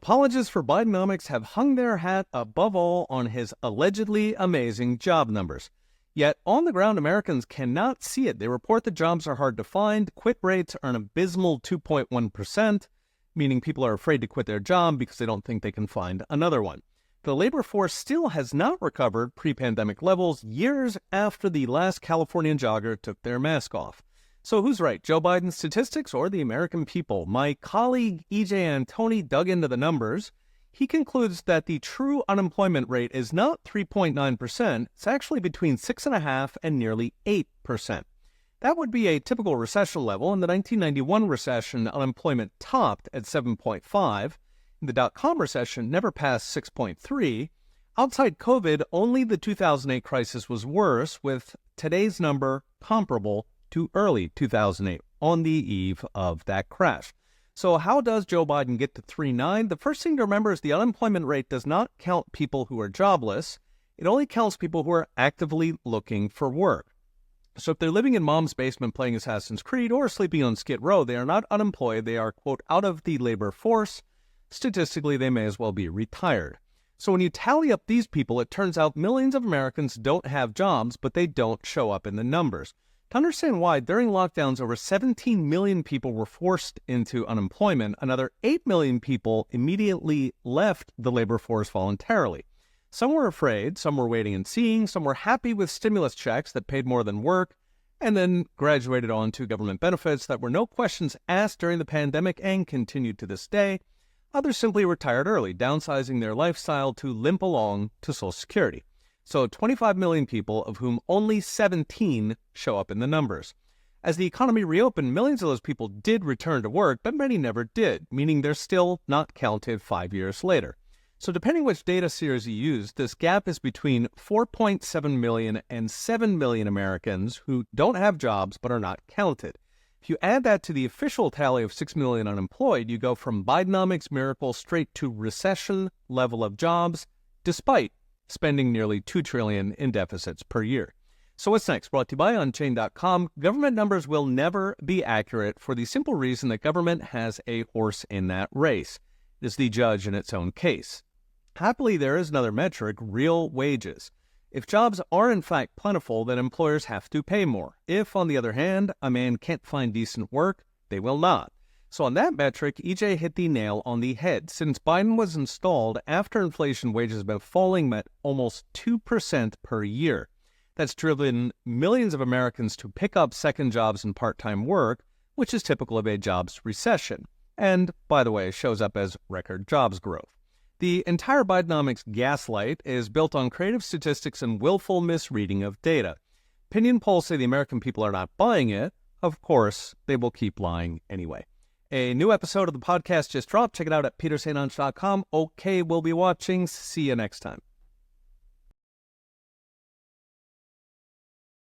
Apologists for Bidenomics have hung their hat above all on his allegedly amazing job numbers. Yet, on the ground, Americans cannot see it. They report that jobs are hard to find. Quit rates are an abysmal 2.1%, meaning people are afraid to quit their job because they don't think they can find another one. The labor force still has not recovered pre-pandemic levels years after the last Californian jogger took their mask off. So who's right, Joe Biden's statistics or the American people? My colleague E.J. Antoni dug into the numbers. He concludes that the true unemployment rate is not 3.9%. It's actually between 6.5% and nearly 8%. That would be a typical recession level. In the 1991 recession, unemployment topped at 7.5%. In the dot-com recession, never passed 6.3%. Outside COVID, only the 2008 crisis was worse, with today's number comparable to early 2008 on the eve of that crash. So how does Joe Biden get to 3.9? The first thing to remember is the unemployment rate does not count people who are jobless. It only counts people who are actively looking for work. So if they're living in mom's basement playing Assassin's Creed or sleeping on Skid Row, they are not unemployed. They are, quote, out of the labor force. Statistically, they may as well be retired. So when you tally up these people, it turns out millions of Americans don't have jobs, but they don't show up in the numbers. To understand why, during lockdowns, over 17 million people were forced into unemployment. Another 8 million people immediately left the labor force voluntarily. Some were afraid, some were waiting and seeing, some were happy with stimulus checks that paid more than work, and then graduated on to government benefits that were no questions asked during the pandemic and continued to this day. Others simply retired early, downsizing their lifestyle to limp along to Social Security. So 25 million people, of whom only 17 show up in the numbers. As the economy reopened, millions of those people did return to work, but many never did, meaning they're still not counted 5 years later. So depending which data series you use, this gap is between 4.7 million and 7 million Americans who don't have jobs but are not counted. If you add that to the official tally of 6 million unemployed, you go from Bidenomics miracle straight to recession level of jobs, despite spending nearly $2 trillion in deficits per year. So what's next? Brought to you by Unchained.com. Government numbers will never be accurate for the simple reason that government has a horse in that race. It is the judge in its own case. Happily, there is another metric, real wages. If jobs are in fact plentiful, then employers have to pay more. If, on the other hand, a man can't find decent work, they will not. So on that metric, EJ hit the nail on the head. Since Biden was installed, after inflation, wages have been falling at almost 2% per year. That's driven millions of Americans to pick up second jobs and part-time work, which is typical of a jobs recession. And, by the way, shows up as record jobs growth. The entire Bidenomics gaslight is built on creative statistics and willful misreading of data. Opinion polls say the American people are not buying it. Of course, they will keep lying anyway. A new episode of the podcast just dropped. Check it out at petersainonch.com. Okay, we'll be watching. See you next time.